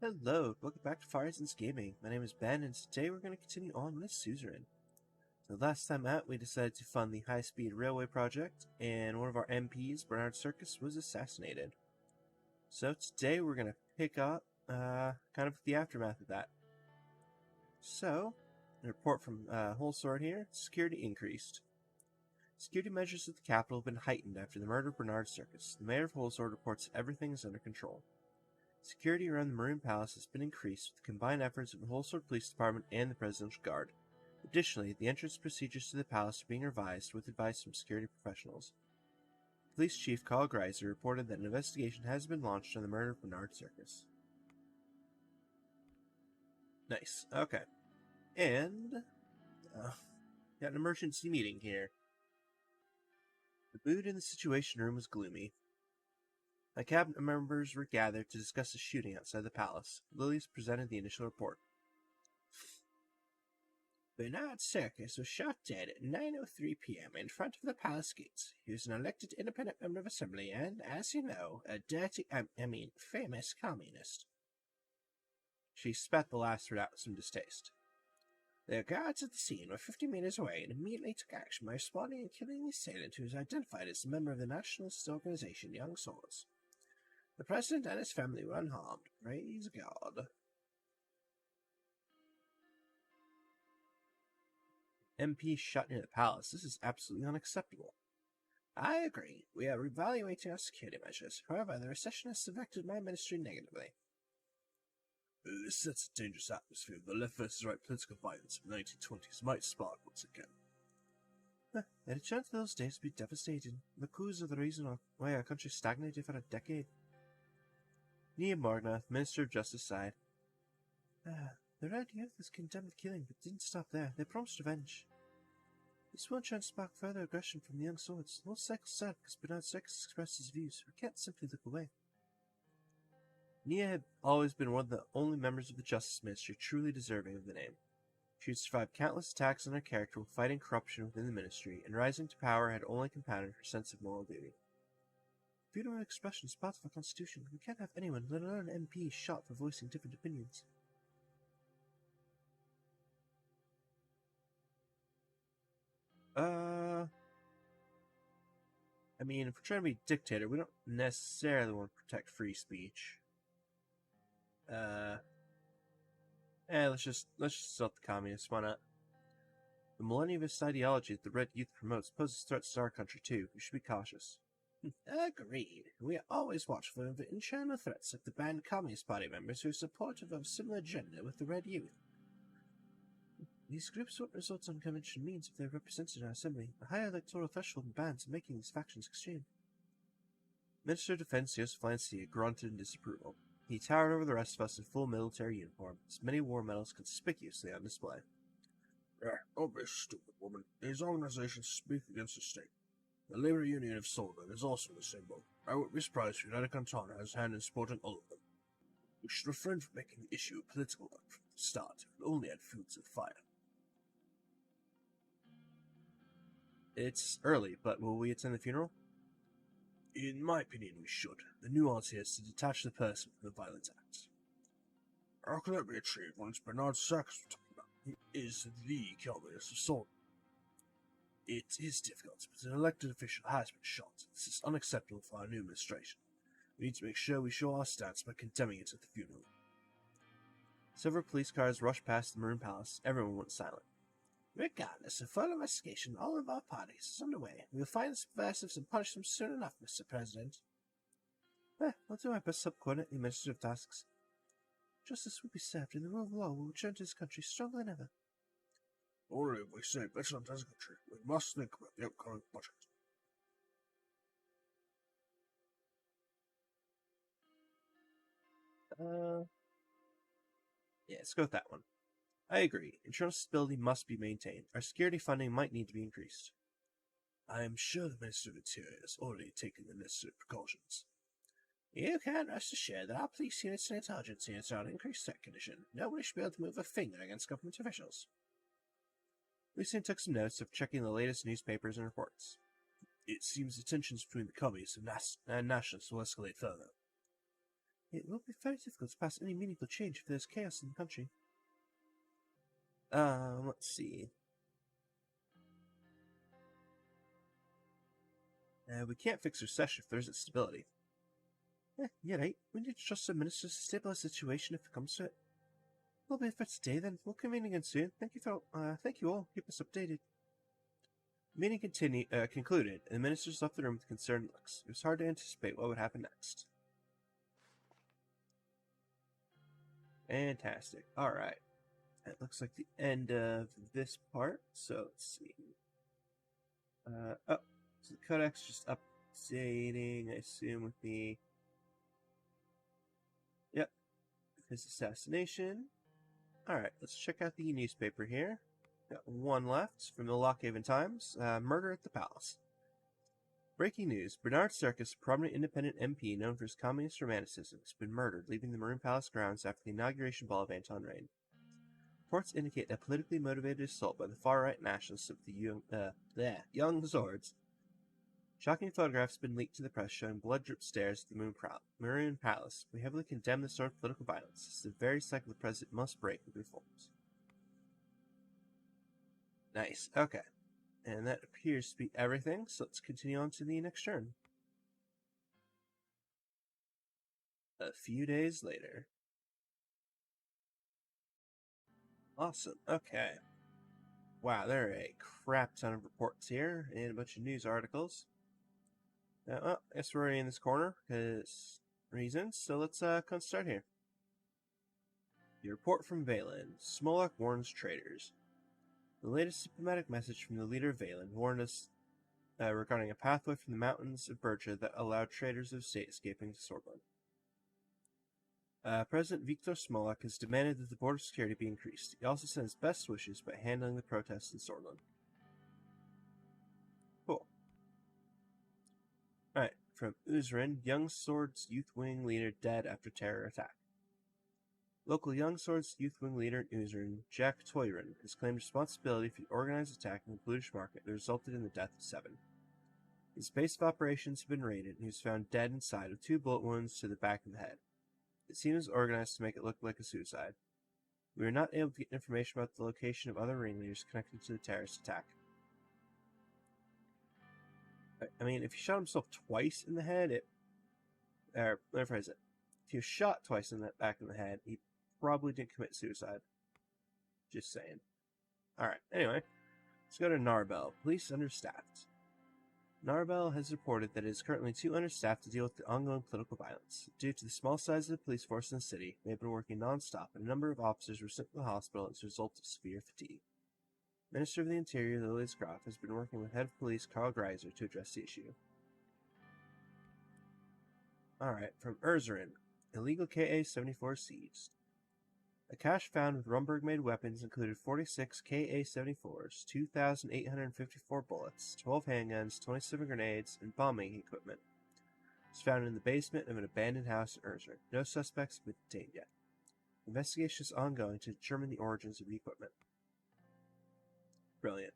Hello, welcome back to Firesense Gaming. My name is Ben, and today we're going to continue on with Suzerain. So last time out, we decided to fund the high-speed railway project, and one of our MPs, Bernard Circas, was assassinated. So today we're going to pick up, kind of the aftermath of that. So, a report from Whole Sword here, security increased. Security measures at the capital have been heightened after the murder of Bernard Circas. The mayor of Whole Sword reports everything is under control. Security around the Maroon Palace has been increased with the combined efforts of the Whole Sword Police Department and the Presidential Guard. Additionally, the entrance procedures to the palace are being revised with advice from security professionals. Police Chief Carl Greiser reported that an investigation has been launched on the murder of Bernard Circas. Nice. Okay. And, got an emergency meeting here. The mood in the Situation Room was gloomy. My cabinet members were gathered to discuss the shooting outside the palace. Lilies presented the initial report. Bernard Circas was shot dead at 9:03 p.m. in front of the palace gates. He was an elected independent member of assembly and, as you know, a famous communist. She spat the last word out with some distaste. The guards at the scene were 50 meters away and immediately took action by responding and killing the assailant, who was identified as a member of the nationalist organization Young Swords. The president and his family were unharmed. Praise God. MP shot near the palace. This is absolutely unacceptable. I agree. We are evaluating our security measures. However, the recession has affected my ministry negatively. This sets a dangerous atmosphere. The left versus right political violence of the 1920s might spark once again. A return to those days would be devastating. The coups are the reason why our country stagnated for a decade. Nia Morgnath, Minister of Justice, sighed. The Red Youth has condemned the killing, but didn't stop there. They promised revenge. This won't try and spark further aggression from the Young Swords. The whole cycle's sad because Bernard Circas expressed his views. We can't simply look away. Nia had always been one of the only members of the Justice Ministry truly deserving of the name. She had survived countless attacks on her character while fighting corruption within the ministry, and rising to power had only compounded her sense of moral duty. Freedom of expression is part of our Constitution. We can't have anyone, let alone an MP, shot for voicing different opinions. I mean, if we're trying to be dictator, we don't necessarily want to protect free speech. Let's just stop the communists, why not? The millennialist ideology that the Red Youth promotes poses threats to our country too. We should be cautious. Agreed. We are always watchful of internal threats like the banned Communist Party members who are supportive of a similar agenda with the Red Youth. These groups won't result on convention means if they're represented in our assembly. A higher electoral threshold and bans are making these factions extreme. Minister of Defense Joseph Lancia grunted in disapproval. He towered over the rest of us in full military uniform, his many war medals conspicuously on display. Don't be stupid, woman. These organizations speak against the state. The Labor Union of Sullivan is also in the same boat. I would be surprised if United Cantona has a hand in supporting all of them. We should refrain from making the issue a political one from the start. It will only add fuel to the fire. It's early, but will we attend the funeral? In my opinion, we should. The nuance here is to detach the person from the violent acts. How can that be achieved when it's Bernard Circas we're talking about? He is the communist of Sullivan. It is difficult, but an elected official has been shot. This is unacceptable for our new administration. We need to make sure we show our stance by condemning it at the funeral. Several police cars rushed past the Maroon Palace. Everyone went silent. Regardless, a full investigation of all of our parties is underway. We will find the subversives and punish them soon enough, Mr. President. I'll do my best to coordinate the administrative tasks. Justice will be served and the rule of law will return to this country stronger than ever. Only if we save Richland as a country, we must think about the upcoming budget. Yeah, let's go with that one. I agree. Internal stability must be maintained. Our security funding might need to be increased. I am sure the Minister of Interior has already taken the necessary precautions. You can rest assured that our police units and intelligence units are on increased threat condition. Nobody should be able to move a finger against government officials. Lucien took some notes of checking the latest newspapers and reports. It seems the tensions between the communists and nationalists will escalate further. It will be very difficult to pass any meaningful change if there's chaos in the country. Let's see. We can't fix recession if there isn't stability. You're right. We need to trust the ministers to stabilize the situation if it comes to it. We'll be for today then. We'll convene again soon. Thank you all. Keep us updated. Meeting concluded, and the ministers left the room with concerned looks. It was hard to anticipate what would happen next. Fantastic. Alright. That looks like the end of this part. So let's see. So the codex just updating, I assume, with the... Yep. His assassination. Alright, let's check out the newspaper here. Got one left from the Lockhaven Times. Murder at the Palace. Breaking news. Bernard Circas, a prominent independent MP known for his communist romanticism, has been murdered, leaving the Maroon Palace grounds after the inauguration ball of Anton Rain. Reports indicate a politically motivated assault by the far-right nationalists of the Young Swords. Shocking photographs have been leaked to the press showing blood-dripped stairs at the Maroon Palace. We heavily condemn this sort of political violence. This is the very cycle the president must break with reforms. Nice. Okay. And that appears to be everything, so let's continue on to the next turn. A few days later. Awesome. Okay. Wow, there are a crap ton of reports here and a bunch of news articles. I guess we're already in this corner because reasons, so let's come start here. The report from Valen. Smolak warns traitors. The latest diplomatic message from the leader of Valen warned us regarding a pathway from the mountains of Bercha that allowed traitors of state escaping to Sorbonne. President Viktor Smolak has demanded that the border security be increased. He also sends best wishes by handling the protests in Sorbonne. Cool. Alright, from Suzerain, Young Swords Youth Wing leader dead after terror attack. Local Young Swords Youth Wing leader in Suzerain, Jack Toyrin, has claimed responsibility for the organized attack in the British market that resulted in the death of 7. His base of operations had been raided, and he was found dead inside with 2 bullet wounds to the back of the head. The scene was organized to make it look like a suicide. We were not able to get information about the location of other ringleaders connected to the terrorist attack. I mean, if he shot himself twice in the head, let me rephrase it. If he was shot twice in the back of the head, he probably didn't commit suicide. Just saying. Alright, anyway. Let's go to Narbel. Police understaffed. Narbel has reported that it is currently too understaffed to deal with the ongoing political violence. Due to the small size of the police force in the city, they have been working non-stop, and a number of officers were sent to the hospital as a result of severe fatigue. Minister of the Interior, Lilias Groff, has been working with Head of Police Carl Greiser to address the issue. Alright, from Suzerain. Illegal KA-74 seized. A cache found with Rumberg-made weapons included 46 KA-74s, 2,854 bullets, 12 handguns, 27 grenades, and bombing equipment. It was found in the basement of an abandoned house in Suzerain. No suspects have been detained yet. Investigation is ongoing to determine the origins of the equipment. Brilliant.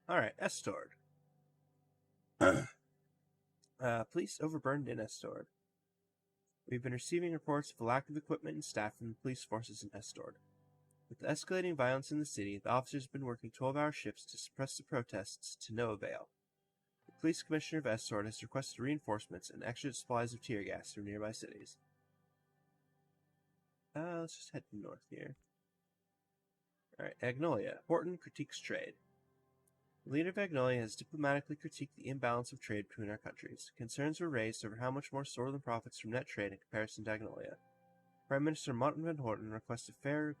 Alright, Estord. Police overburdened in Estord. We've been receiving reports of a lack of equipment and staff from the police forces in Estord. With the escalating violence in the city, the officers have been working 12-hour shifts to suppress the protests to no avail. The police commissioner of Estord has requested reinforcements and extra supplies of tear gas from nearby cities. Let's just head north here. Alright, Agnolia. Horton critiques trade. The leader of Agnolia has diplomatically critiqued the imbalance of trade between our countries. Concerns were raised over how much more Sorlin profits from net trade in comparison to Agnolia. Prime Minister Martin van Horten requested fair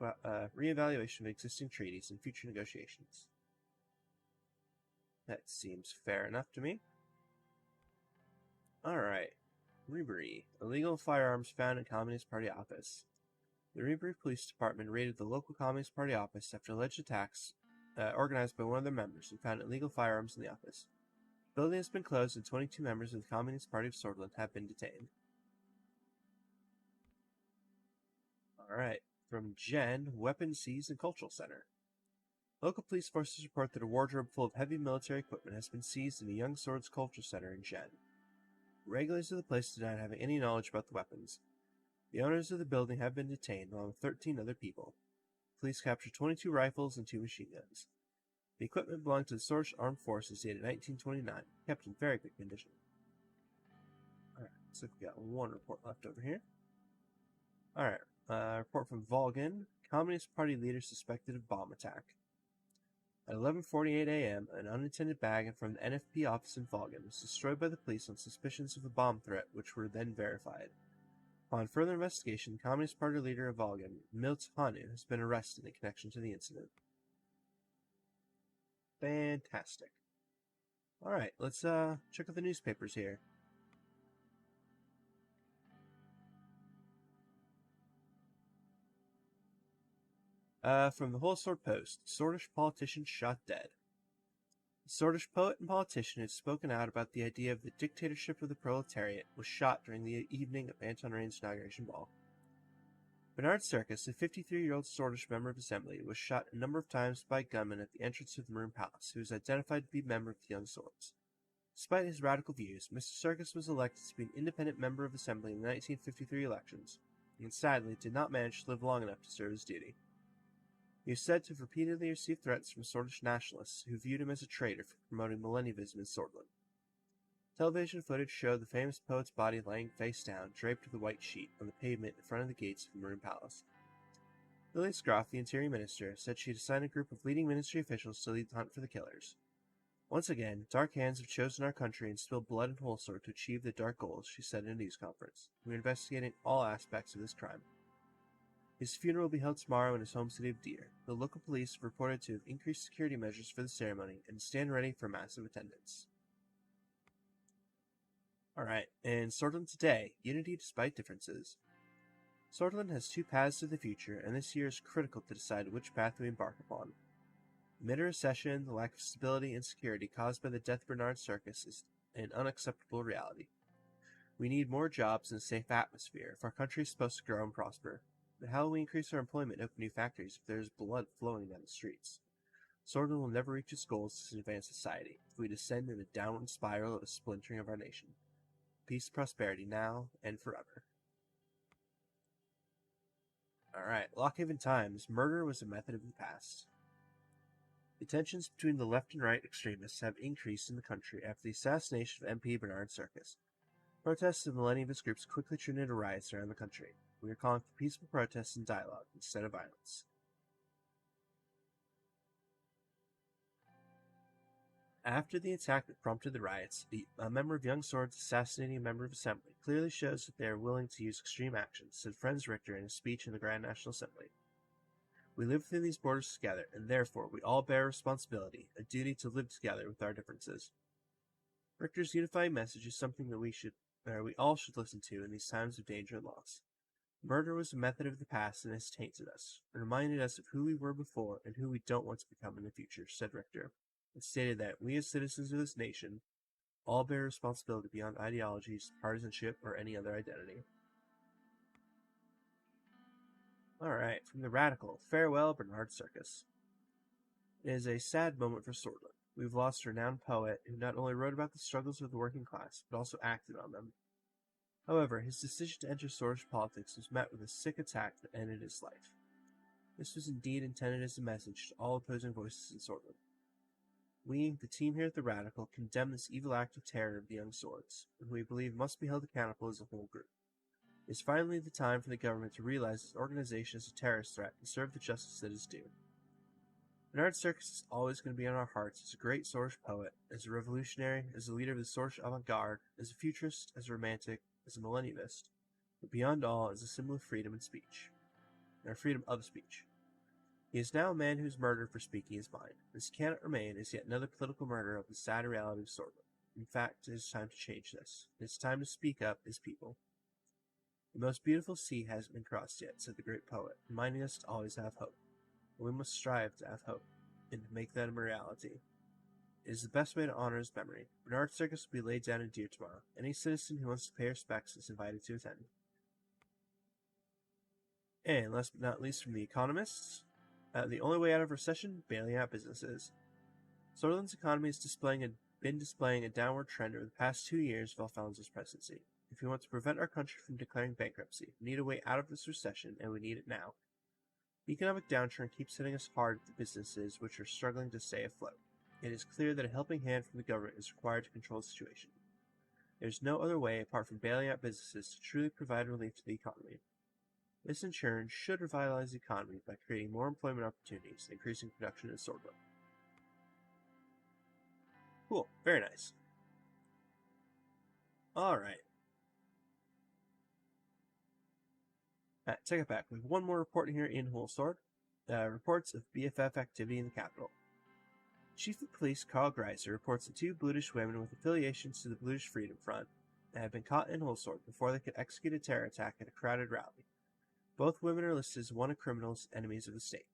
re-evaluation of existing treaties and future negotiations. That seems fair enough to me. Alright. Rebri. Illegal firearms found in Communist Party office. The Rebri Police Department raided the local Communist Party office after alleged attacks organized by one of their members who found illegal firearms in the office. The building has been closed and 22 members of the Communist Party of Sortland have been detained. Alright, from Jen, Weapons Seized and Cultural Center. Local police forces report that a wardrobe full of heavy military equipment has been seized in the Young Swords Culture Center in Jen. Regulars of the place denied having any knowledge about the weapons. The owners of the building have been detained, along with 13 other people. Police captured 22 rifles and 2 machine guns. The equipment belonged to the Swordfish Armed Forces dated 1929, kept in very good condition. Alright, looks like we got one report left over here. Alright, report from Volgan. Communist Party leader suspected of bomb attack. At 11:48 a.m., an unattended bag from the NFP office in Volgan was destroyed by the police on suspicions of a bomb threat, which were then verified. Upon further investigation, Communist Party leader of Volgan, Milt Hanu, has been arrested in connection to the incident. Fantastic. Alright, let's check out the newspapers here. From the Whole Sword Post, Swordish politician shot dead. The Swordish poet and politician who had spoken out about the idea of the dictatorship of the proletariat was shot during the evening of Anton Rain's inauguration ball. Bernard Circas, a 53-year-old Swordish member of Assembly, was shot a number of times by gunmen at the entrance of the Maroon Palace, who was identified to be a member of the Young Swords. Despite his radical views, Mr. Circus was elected to be an independent member of Assembly in the 1953 elections, and sadly did not manage to live long enough to serve his duty. He is said to have repeatedly received threats from Swordish nationalists who viewed him as a traitor for promoting millennialism in Swordland. Television footage showed the famous poet's body laying face down, draped with a white sheet, on the pavement in front of the gates of the Maroon Palace. Lily Scroff, the Interior Minister, said she had assigned a group of leading ministry officials to lead the hunt for the killers. Once again, dark hands have chosen our country and spilled blood and wholesale to achieve their dark goals, she said in a news conference. We are investigating all aspects of this crime. His funeral will be held tomorrow in his home city of Deer. The local police have reported to have increased security measures for the ceremony and stand ready for massive attendance. Alright, in Swordland today, unity despite differences. Swordland has 2 paths to the future, and this year is critical to decide which path we embark upon. Amid a recession, the lack of stability and security caused by the death of Bernard Circus is an unacceptable reality. We need more jobs and a safe atmosphere if our country is supposed to grow and prosper. But how will we increase our employment and open new factories if there is blood flowing down the streets? Swordland will never reach its goals as an advanced society if we descend in a downward spiral of a splintering of our nation. Peace and prosperity now and forever. Alright, Lockhaven Times. Murder was a method of the past. The tensions between the left and right extremists have increased in the country after the assassination of MP Bernard Circus. Protests of millennialist groups quickly turned into riots around the country. We are calling for peaceful protests and dialogue instead of violence. After the attack that prompted the riots, a member of Young Swords assassinating a member of Assembly clearly shows that they are willing to use extreme actions, said Franz Richter in a speech in the Grand National Assembly. We live within these borders together, and therefore we all bear a responsibility, a duty to live together with our differences. Richter's unifying message is something that we all should listen to in these times of danger and loss. Murder was a method of the past and has tainted us, and reminded us of who we were before and who we don't want to become in the future, said Richter, and stated that we as citizens of this nation all bear responsibility beyond ideologies, partisanship, or any other identity. Alright, from the Radical, farewell Bernard Circus. It is a sad moment for Swordland. We've lost a renowned poet who not only wrote about the struggles of the working class, but also acted on them. However, his decision to enter Swordish politics was met with a sick attack that ended his life. This was indeed intended as a message to all opposing voices in Swordland. We, the team here at the Radical, condemn this evil act of terror of the Young Swords, and we believe must be held accountable as a whole group. It is finally the time for the government to realize this organization is a terrorist threat and serve the justice that is due. Bernard Circus is always going to be in our hearts as a great Swordish poet, as a revolutionary, as a leader of the Swordish avant-garde, as a futurist, as a romantic, as a millennialist, but beyond all as a symbol of freedom and speech, or freedom of speech. He is now a man who is murdered for speaking his mind. This cannot remain as yet another political murder of the sad reality of Swordland. In fact, it is time to change this. It is time to speak up as people. The most beautiful sea hasn't been crossed yet, said the great poet, reminding us to always have hope. But we must strive to have hope, and to make that a reality. It is the best way to honor his memory. Bernard Circus will be laid down in Deer tomorrow. Any citizen who wants to pay respects is invited to attend. And last but not least from The Economists, the only way out of recession, bailing out businesses. Swordland's economy is displaying been displaying a downward trend over the past 2 years of Alfonso's presidency. If we want to prevent our country from declaring bankruptcy, we need a way out of this recession, and we need it now. The economic downturn keeps hitting us hard at the businesses which are struggling to stay afloat. It is clear that a helping hand from the government is required to control the situation. There is no other way apart from bailing out businesses to truly provide relief to the economy. This in turn should revitalize the economy by creating more employment opportunities and increasing production in Swordwood. Cool, very nice. Alright. Take it back. We have one more report here in Holsword. Reports of BFF activity in the capital. Chief of Police Carl Greiser reports that 2 Bludish women with affiliations to the Bludish Freedom Front had been caught in Holsword before they could execute a terror attack at a crowded rally. Both women are listed as wanted criminals, enemies of the state.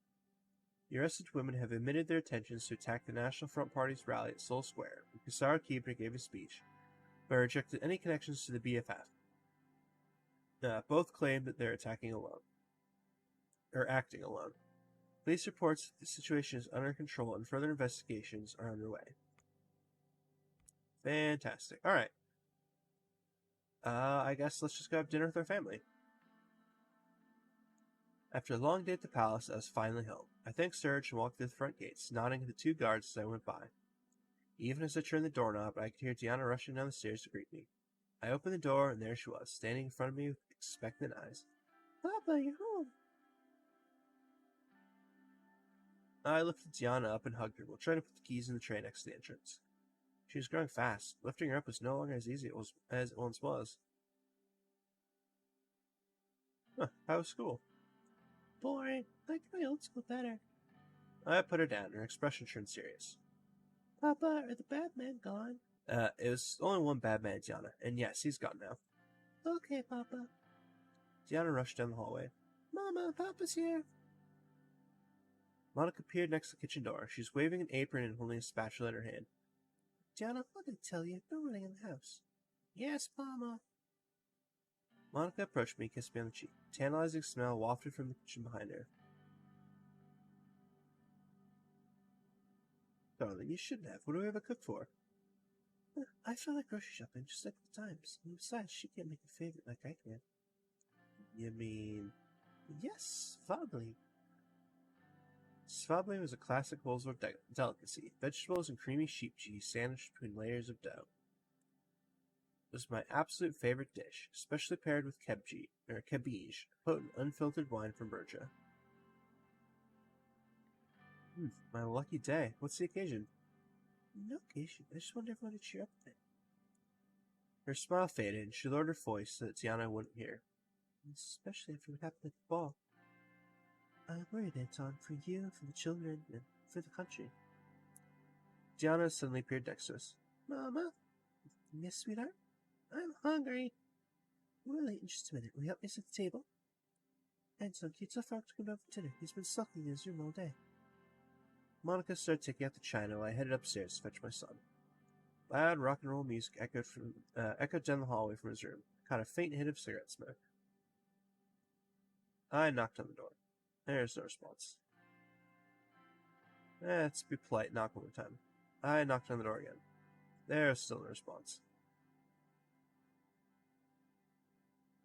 The arrested women have admitted their intentions to attack the National Front Party's rally at Seoul Square, when Kusara Kibra gave a speech, but rejected any connections to the BFF. Both claim that they're acting alone. Police reports that the situation is under control and further investigations are underway. Fantastic. Alright. I guess let's just go have dinner with our family. After a long day at the palace, I was finally home. I thanked Serge and walked through the front gates, nodding at the 2 guards as I went by. Even as I turned the doorknob, I could hear Diana rushing down the stairs to greet me. I opened the door, and there she was, standing in front of me with expectant eyes. Papa, you're home. I lifted Diana up and hugged her while trying to put the keys in the tray next to the entrance. She was growing fast. Lifting her up was no longer as easy as it once was. How was school? Boring. I liked my old school better. I put her down. Her expression turned serious. Papa, are the bad men gone? It was only one bad man, Diana, and yes, he's gone now. Okay, Papa. Diana rushed down the hallway. Mama, Papa's here. Monica appeared next to the kitchen door. She was waving an apron and holding a spatula in her hand. Diana, what did I tell you? No running in the house. Yes, Mama. Monica approached me, kissed me on the cheek. A tantalizing smell wafted from the kitchen behind her. Darling, you shouldn't have. What do we have a cook for? I feel like grocery shopping, just like the times. And besides, she can't make a favorite like I can. You mean... Yes, Svabli. Svabli was a classic Wolfsburg delicacy. Vegetables and creamy sheep cheese sandwiched between layers of dough. It was my absolute favorite dish, especially paired with kebji, or kebij, a potent, unfiltered wine from Berja. My lucky day. What's the occasion? No occasion. I just want everyone to cheer up a bit. Her smile faded, and she lowered her voice so that Tiana wouldn't hear. Especially after what happened at the ball. I'm worried, Anton, for you, for the children, and for the country. Diana suddenly appeared next to us. Mama? Yes, sweetheart? I'm hungry. We're late in just a minute. Will you help me set the table? Anton, can you tell Frank to come down for dinner? He's been sulking in his room all day. Monica started taking out the china while I headed upstairs to fetch my son. Loud rock and roll music echoed down the hallway from his room. Caught a faint hit of cigarette smoke. I knocked on the door. There's no response. Let's be polite, knock one more time. I knocked on the door again. There's still no response.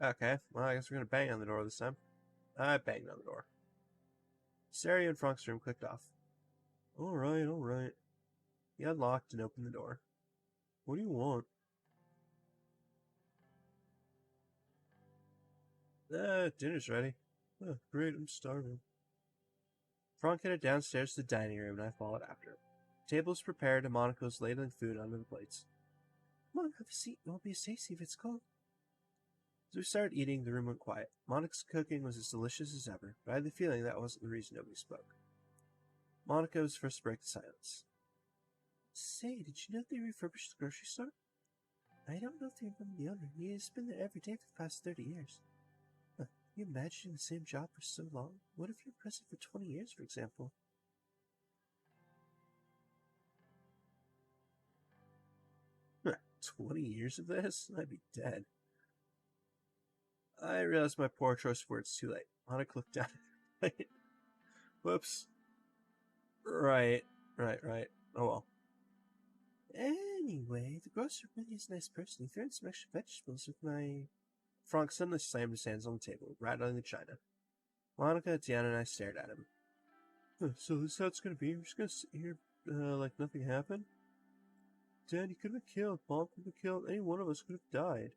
Okay, well, I guess we're gonna bang on the door this time. I banged on the door. Stereo in Frank's room clicked off. Alright. He unlocked and opened the door. What do you want? Dinner's ready. Oh, great, I'm starving. Frank headed downstairs to the dining room and I followed after. The table was prepared and Monica was ladling food onto the plates. Come on, have a seat. It won't be as tasty if it's cold. As we started eating, the room went quiet. Monica's cooking was as delicious as ever, but I had the feeling that wasn't the reason nobody spoke. Monica was first to break the silence. Say, did you know they refurbished the grocery store? I don't know if you remember the owner. He has been there every day for the past 30 years. Can you imagine the same job for so long? What if you're president for 20 years, for example? 20 years of this? I'd be dead. I realized my poor choice of words too late. Monica looked down at her plate. Whoops. Right. Oh well. Anyway, the grocer really is a nice person. He threw in some extra vegetables with my... Frank suddenly slammed his hands on the table, rattling the china. Monica, Deanna, and I stared at him. So this is how it's gonna be? We're just gonna sit here like nothing happened? Dad, you could have been killed. Mom could have been killed. Any one of us could have died.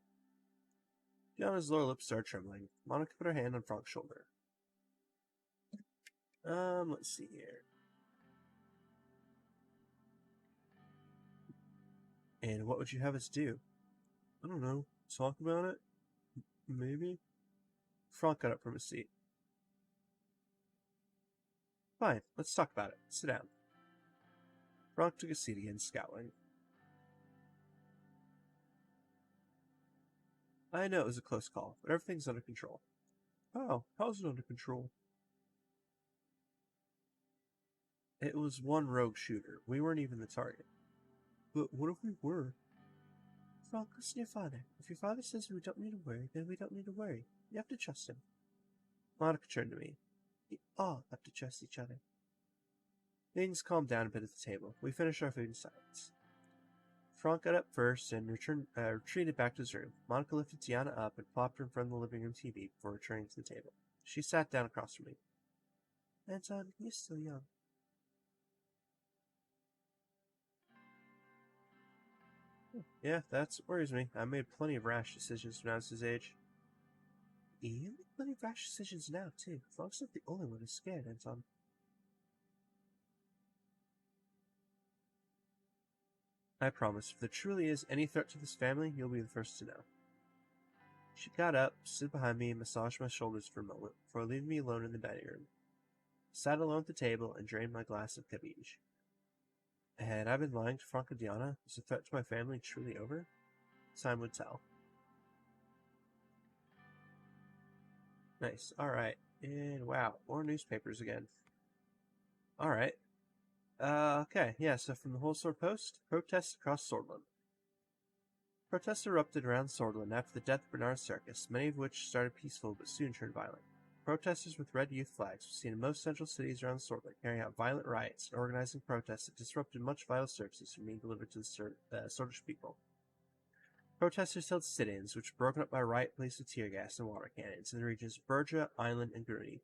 Deanna's lower lip started trembling. Monica put her hand on Frank's shoulder. Let's see here. And what would you have us do? I don't know. Talk about it? Maybe? Frank got up from his seat. Fine, let's talk about it. Sit down. Frank took a seat again, scowling. I know it was a close call, but everything's under control. How? How's it under control? It was one rogue shooter. We weren't even the target. But what if we were? Frank, listen to your father. If your father says we don't need to worry, then we don't need to worry. You have to trust him. Monica turned to me. We all have to trust each other. Things calmed down a bit at the table. We finished our food in silence. Frank got up first and retreated back to his room. Monica lifted Tiana up and plopped her in front of the living room TV before returning to the table. She sat down across from me. Anton, you're still young. Yeah, that worries me. I made plenty of rash decisions when I was his age. You make plenty of rash decisions now, too. Frank's not the only one who's scared, Anton. I promise, if there truly is any threat to this family, you'll be the first to know. She got up, stood behind me, and massaged my shoulders for a moment, before leaving me alone in the dining room. Sat alone at the table and drained my glass of cabbage. Had I been lying to Frank and Diana? Was the threat to my family truly over? Time would tell. Nice. Alright. And wow, more newspapers again. Alright. Okay, yeah, so from the Whole Sword Post, protests across Swordland. Protests erupted around Swordland after the death of Bernard Circas, many of which started peaceful but soon turned violent. Protesters with red youth flags were seen in most central cities around Swordland, carrying out violent riots and organizing protests that disrupted much vital services from being delivered to the Swordlish people. Protesters held sit-ins, which were broken up by riot police with tear gas and water cannons in the regions of Berja, Island, and Gruny.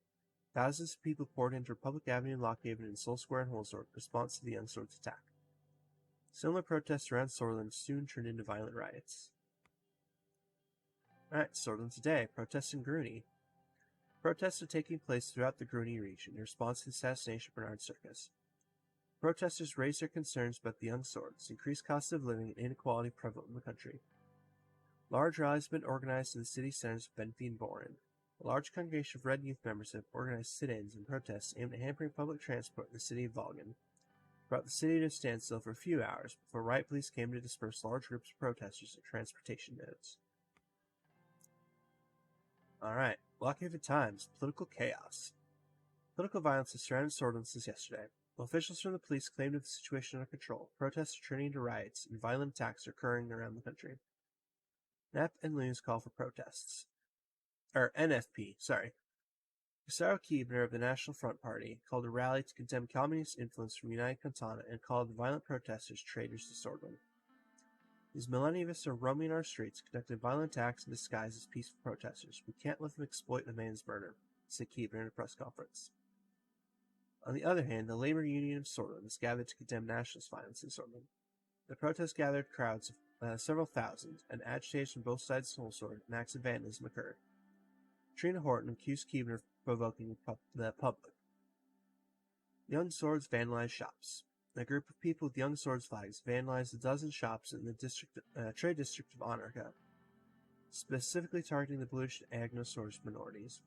Thousands of people poured into Republic Avenue in Lockhaven and Soul Square in Holsworth in response to the Young Swords' attack. Similar protests around Swordland soon turned into violent riots. Alright, Swordland today. Protests in Gruny. Protests are taking place throughout the Gruny region in response to the assassination of Bernard Circas. Protesters raised their concerns about the Young Swords, increased cost of living, and inequality prevalent in the country. Large rallies have been organized in the city centers of Benfey and Boren. A large congregation of Red Youth members have organized sit-ins and protests aimed at hampering public transport in the city of Volgan, brought the city to a standstill for a few hours before riot police came to disperse large groups of protesters at transportation nodes. Alright, Lockhaven Times, political chaos. Political violence has surrounded Swordland since yesterday. While officials from the police claim to have the situation under control, protests are turning into riots and violent attacks are occurring around the country. NAP and Loons call for protests. NFP, sorry. Gustavo Keebner of the National Front Party called a rally to condemn communist influence from United Cantana and called the violent protesters traitors to Swordland. These millennialists are roaming our streets, conducting violent attacks in disguise as peaceful protesters. We can't let them exploit the man's murder, said Keebner in a press conference. On the other hand, the Labor Union of Swordland has gathered to condemn nationalist violence in Swordland. The protest gathered crowds of several thousand, and agitators from both sides of the Whole Sword and acts of vandalism occurred. Trina Horton accused Keebner of provoking the public. Young Swords vandalized shops. A group of people with Young Swords flags vandalized a dozen shops in the trade district of Anarcha, specifically targeting the Bluish and Agno Swords minorities.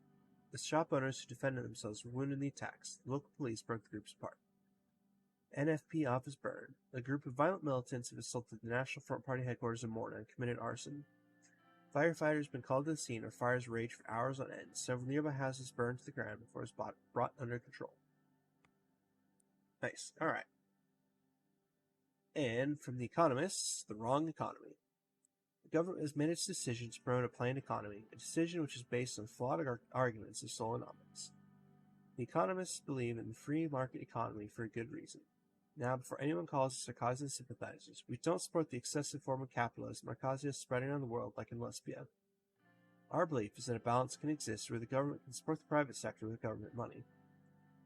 The shop owners who defended themselves were wounded in the attacks. The local police broke the groups apart. NFP office burned. A group of violent militants have assaulted the National Front Party headquarters in Morna and committed arson. Firefighters have been called to the scene where fires raged for hours on end. Several nearby houses burned to the ground before it was brought under control. Nice. Alright. And from The Economists, the wrong economy. The government has made its decision to promote a planned economy, a decision which is based on flawed arguments of Solonomics. The Economists believe in the free market economy for a good reason. Now, before anyone calls us Circasian sympathizers, we don't support the excessive form of capitalism Circasia is spreading around the world like in Lesbia. Our belief is that a balance can exist where the government can support the private sector with government money.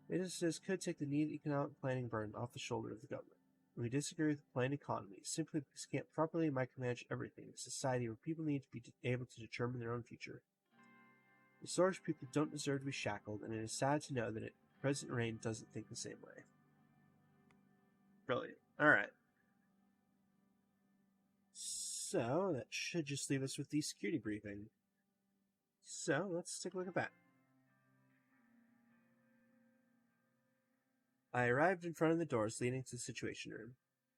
Businesses could take the needed economic planning burden off the shoulder of the government. We disagree with the planned economy simply because it can't properly micromanage everything in a society where people need to be able to determine their own future. The Swordfish people don't deserve to be shackled, and it is sad to know that President Rain doesn't think the same way. Brilliant. Alright. So, that should just leave us with the security briefing. So, let's take a look at that. I arrived in front of the doors leading to the Situation Room.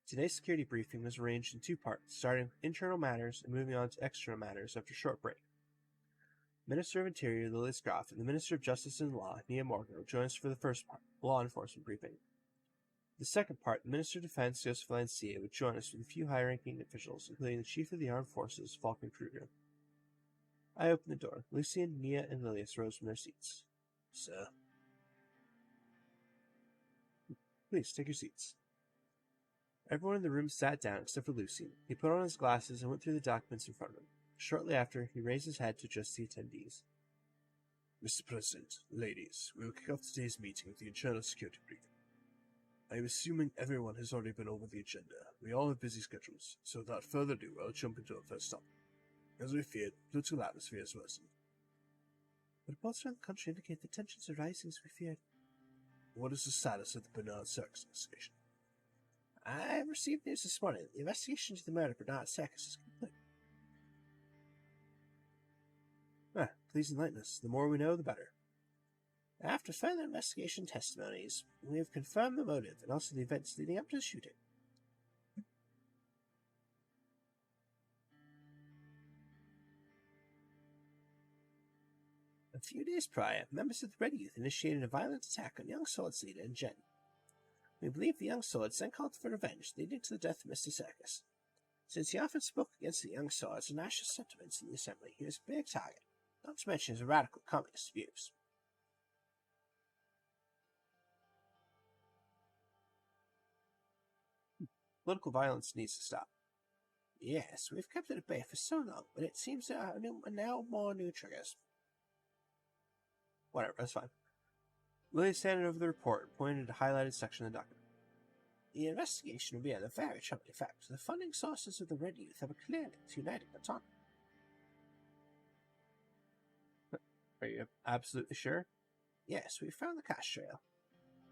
Today's security briefing was arranged in two parts, starting with internal matters and moving on to external matters after a short break. Minister of Interior Lilius Groff and the Minister of Justice and Law, Nia Morgan, will join us for the first part, law enforcement briefing. The second part, the Minister of Defense, Joseph Lancia, would join us with a few high-ranking officials, including the Chief of the Armed Forces, Falcon Kruger. I opened the door. Lucian, Nia, and Lilius rose from their seats. Sir. Please, take your seats. Everyone in the room sat down except for Lucian. He put on his glasses and went through the documents in front of him. Shortly after, he raised his head to address the attendees. Mr. President, ladies, we will kick off today's meeting with the internal security briefing. I am assuming everyone has already been over the agenda. We all have busy schedules, so without further ado, I'll jump into our first topic. As we feared, political atmosphere has worsened. Reports around the country indicate that tensions are rising as we feared. What is the status of the Bernard Circus investigation? I have received news this morning that the investigation into the murder of Bernard Circus is complete. Please enlighten us. The more we know, the better. After further investigation testimonies, we have confirmed the motive and also the events leading up to the shooting. A few days prior, members of the Red Youth initiated a violent attack on young Sword's leader and Jen. We believe the young Swords then called for revenge, leading to the death of Mr. Circus. Since he often spoke against the young Swords and national sentiments in the assembly, he was a big target, not to mention his radical communist views. Political violence needs to stop. Yes, we've kept it at bay for so long, but it seems there are now more new triggers. Whatever, that's fine. Lily handed over the report and pointed to a highlighted section of the document. The investigation revealed a very troubling fact. The funding sources of the Red Youth have a clear link to United Autonomy. Are you absolutely sure? Yes, we found the cash trail.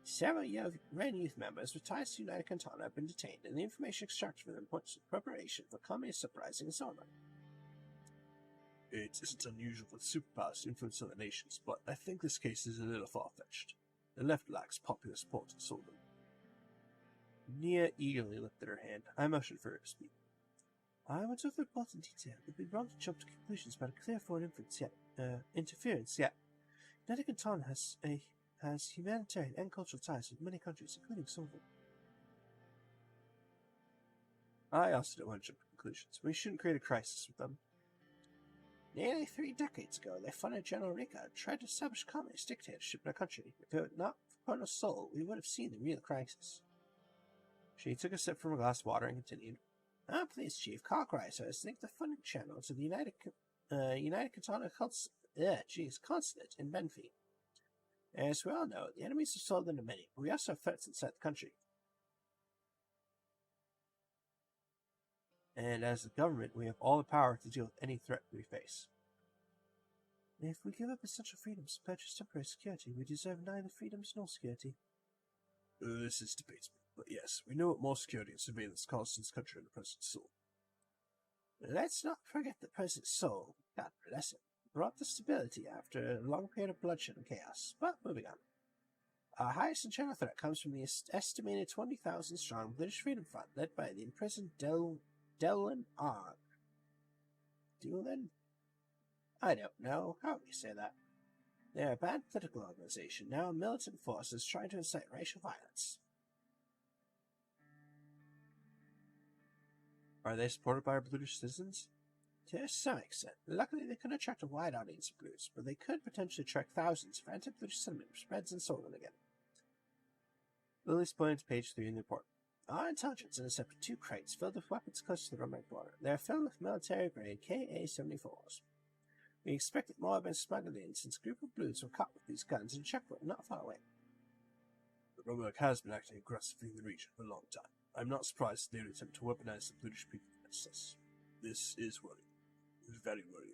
Several Red Youth members with ties to United Cantona have been detained, and the information extracted from them points to preparation for communist uprising in Solomon. It isn't unusual for superpowers to influence other nations, but I think this case is a little far-fetched. The left lacks popular support in Solomon. Nia eagerly lifted her hand. I motioned for her to speak. I went over the report in detail. It would be wrong to jump to conclusions about a clear foreign interference yet. United Cantona has humanitarian and cultural ties with many countries, including Solomon. I also don't want to jump to conclusions. We shouldn't create a crisis with them. Nearly 3 decades ago, they funded General Rica and tried to establish communist dictatorship in our country. If it were not for Porno Sol, we would have seen the real crisis. She took a sip from a glass of water and continued. Please, Chief, Cockrisers think the funding channel to the United Cantona consulate in Benfey. As we all know, the enemies of Solomon are many, but we also have threats inside the country. And as the government, we have all the power to deal with any threat we face. If we give up essential freedoms to purchase temporary security, we deserve neither freedoms nor security. This is debatable, but yes, we know what more security and surveillance costs this country in the present Sol. Let's not forget that President Sol, God bless him, brought the stability after a long period of bloodshed and chaos. But moving on. Our highest internal threat comes from the estimated 20,000 strong British Freedom Front led by the imprisoned Dylan Arg. Dylan? I don't know. How do you say that? They're a bad political organization, now militant forces trying to incite racial violence. Are they supported by our British citizens? To some extent. Luckily, they could attract a wide audience of Blues, but they could potentially attract thousands of anti-British sentiment spreads in Solomon again. Lily's pointing to page 3 in the report. Our intelligence intercepted 2 crates filled with weapons close to the Roman border. They are filled with military-grade Ka-74s. We expect that more have been smuggled in since a group of Blues were caught with these guns in a checkpoint not far away. The Roman has been acting aggressively in the region for a long time. I'm not surprised they would attempt to weaponize the British people against us. This is worrying. It is very worrying.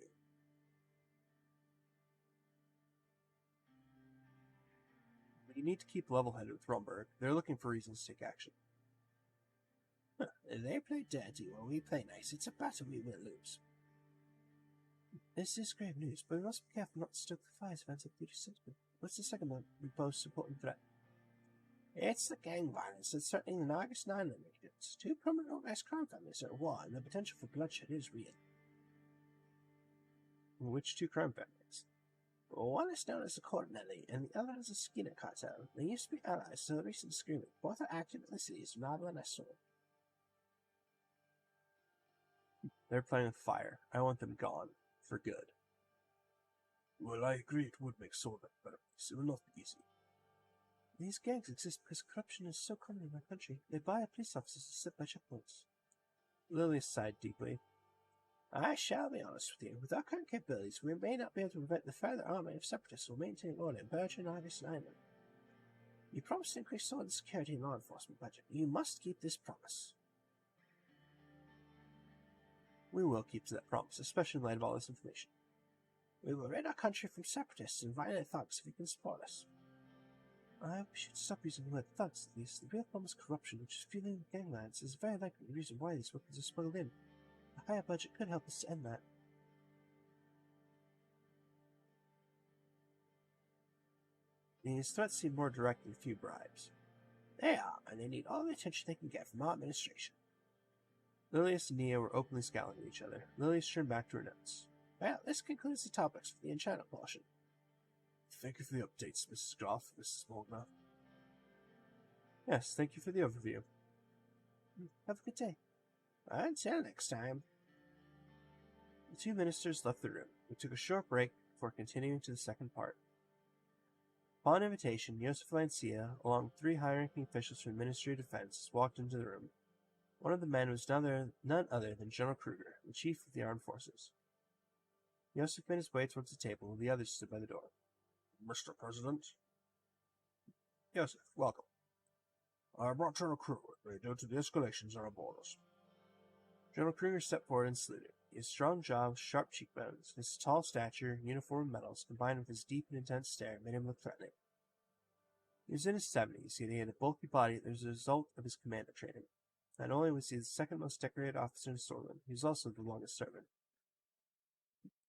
You need to keep level-headed with Romberg. They're looking for reasons to take action. They play dirty while we play nice. It's a battle we will lose. This is grave news, but we must be careful not to stoke the fires of anti-British sentiment. What's the second one we most important threat? It's the gang violence that's threatening the August 9 regions. 2 prominent organized crime families are at war, and the potential for bloodshed is real. Which 2 crime families? One is known as the Cornelli, and the other is the Skinner cartel. They used to be allies until the recent disagreement. Both are active in the cities of Nava and Estor. They're playing with fire. I want them gone. For good. Well, I agree it would make Solvang a better place. It will not be easy. These gangs exist because corruption is so common in my country. They buy police officers to sit by checkpoints. Lily sighed deeply. I shall be honest with you. With our current capabilities, we may not be able to prevent the further army of separatists who maintain order in Bergen, August, and Island. You promised to increase some of the security and law enforcement budget. You must keep this promise. We will keep to that promise, especially in light of all this information. We will rid our country from separatists and violent thugs if you can support us. We should stop using the word thugs at least. The real problem is corruption, which is fueling ganglands. Is very likely the reason why these weapons are smuggled in. A higher budget could help us to end that. These threats seem more direct than a few bribes. They are, and they need all the attention they can get from our administration. Lilius and Nia were openly scowling at each other. Lilius turned back to her notes. Well, this concludes the topics for the enchantment portion. Thank you for the updates, Mrs. Groff, Mrs. Morgana. Yes, thank you for the overview. Have a good day. Until next time. The 2 ministers left the room. We took a short break before continuing to the second part. Upon invitation, Joseph Lancia, along with 3 high-ranking officials from the Ministry of Defense, walked into the room. One of the men was none other than General Kruger, the chief of the armed forces. Joseph made his way towards the table, while the others stood by the door. Mr. President? Joseph, welcome. I brought General Kruger with me due to the escalations on our borders. General Kruger stepped forward and saluted. His strong jaw with sharp cheekbones, his tall stature, uniform and medals, combined with his deep and intense stare, made him look threatening. He was in his 70s, yet he had a bulky body that was a result of his commando training. Not only was he the second most decorated officer in Storland, he was also the longest serving.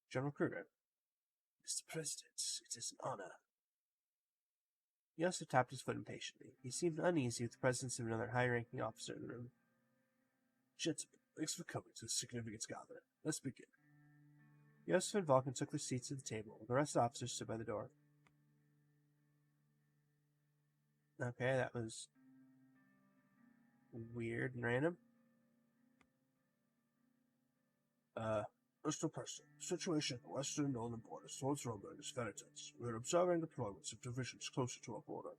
General Kruger. Mr. President, it is an honor. He also tapped his foot impatiently. He seemed uneasy with the presence of another high-ranking officer in the room. Gentlemen, thanks for coming to the significance gathering. Let's begin. Joseph and Vulcan took their seats at the table, while the rest of the officers stood by the door. Okay, that was weird and random. Mr. President, the situation at the western and northern borders towards Rumberg is very tense. We are observing deployments of divisions closer to our border.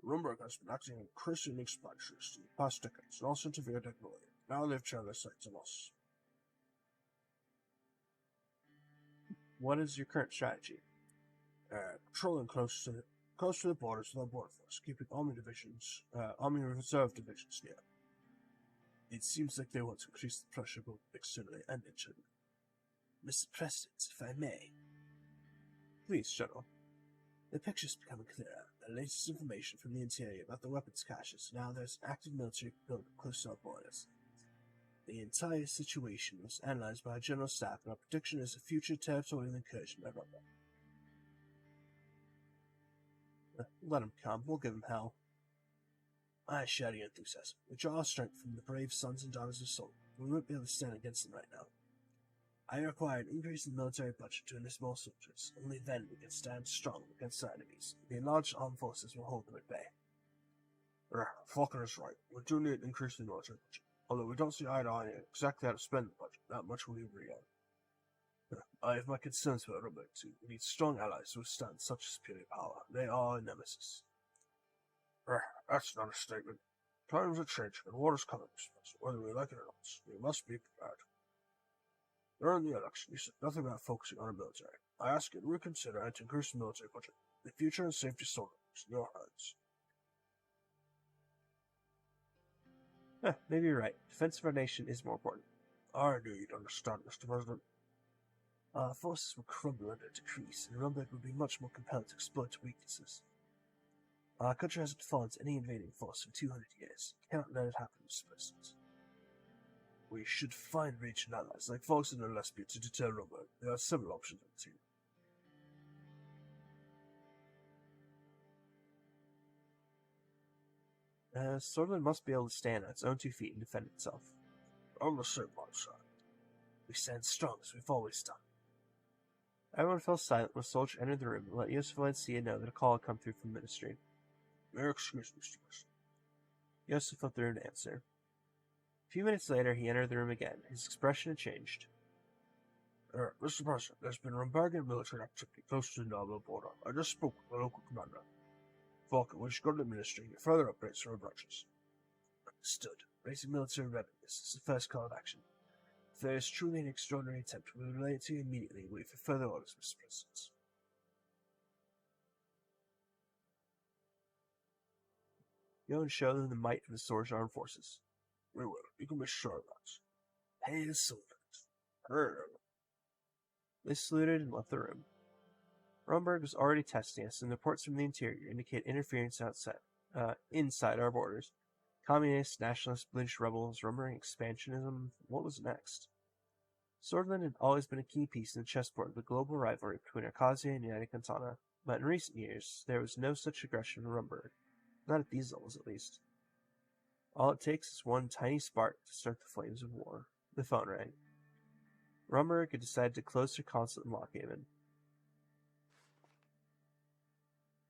Rumberg has been acting increasingly expansionist in the past decades and also interfered technology. Now they've turned their sights on us. What is your current strategy? Patrolling close to the borders with our border force, keeping army reserve divisions near. It seems like they want to increase the pressure both externally and internally. Mr. President, if I may. Please, General. The picture's becoming clearer. The latest information from the interior about the weapons caches. Now there's an active military building close to our borders. The entire situation was analyzed by our general staff, and our prediction is a future territorial incursion by Rumberg. Let him come. We'll give him hell. I share your enthusiasm. We draw our strength from the brave sons and daughters of Sol. We won't be able to stand against them right now. I require an increase in the military budget to enlist more soldiers. Only then we can stand strong against our enemies. The enlarged armed forces will hold them at bay. Falcon is right. We do need an increase in the military budget. Although we don't see eye to eye on exactly how to spend the budget, that much we agree on. I have my concerns about Rumberg too. We need strong allies to withstand such superior power. They are a nemesis. That's not a statement. Times are changing and war is coming, so whether we like it or not, we must be prepared. During the election, you said nothing about focusing on our military. I ask you to reconsider and to increase the military budget. The future and safety of Soldier is in your hands. Maybe you're right. Defense of our nation is more important. I knew you'd understand, Mr. President. Our forces will crumble under a decrease, and Rumberg will be much more compelled to exploit weaknesses. Our country hasn't fallen to any invading force for 200 years. Cannot let it happen, Mr. President. We should find region allies like Foxen and Lesbia to deter Rumberg. There are several options on the team. Swordsman must be able to stand on its own 2 feet and defend itself. On the same side. We stand strong as we've always done. Everyone fell silent when a soldier entered the room and let Yosef Valencia know that a call had come through from the ministry. May I excuse me, Mr. President? Yosef went through an answer. A few minutes later, he entered the room again. His expression had changed. Mr. President, there's been Rumbargian military activity close to the Nobel border. I just spoke with the local commander. Falcon, we should go to the ministry and get further updates from our branches. Understood. Raising military readiness is the first call of action. If there is truly an extraordinary attempt, we will relay it to you immediately and wait for further orders, Mr. President. Go and show them the might of the Sword's armed forces. We will. You can be sure of that. Hail Solvent. They saluted and left the room. Rumberg was already testing us, and reports from the interior indicate interference inside our borders. Communists, nationalists, Blinch rebels, rumbling expansionism. What was next? Swordland had always been a key piece in the chessboard of the global rivalry between Arcasia and United Cantana, but in recent years there was no such aggression from Rumberg. Not at these levels, at least. All it takes is one tiny spark to start the flames of war. The phone rang. Rumberg had decided to close her consulate in Lockhaven.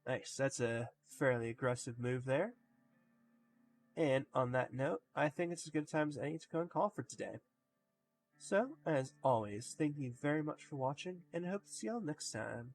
Nice, that's a fairly aggressive move there. And on that note, I think it's as good a time as any to go and call for today. So, as always, thank you very much for watching, and I hope to see y'all next time.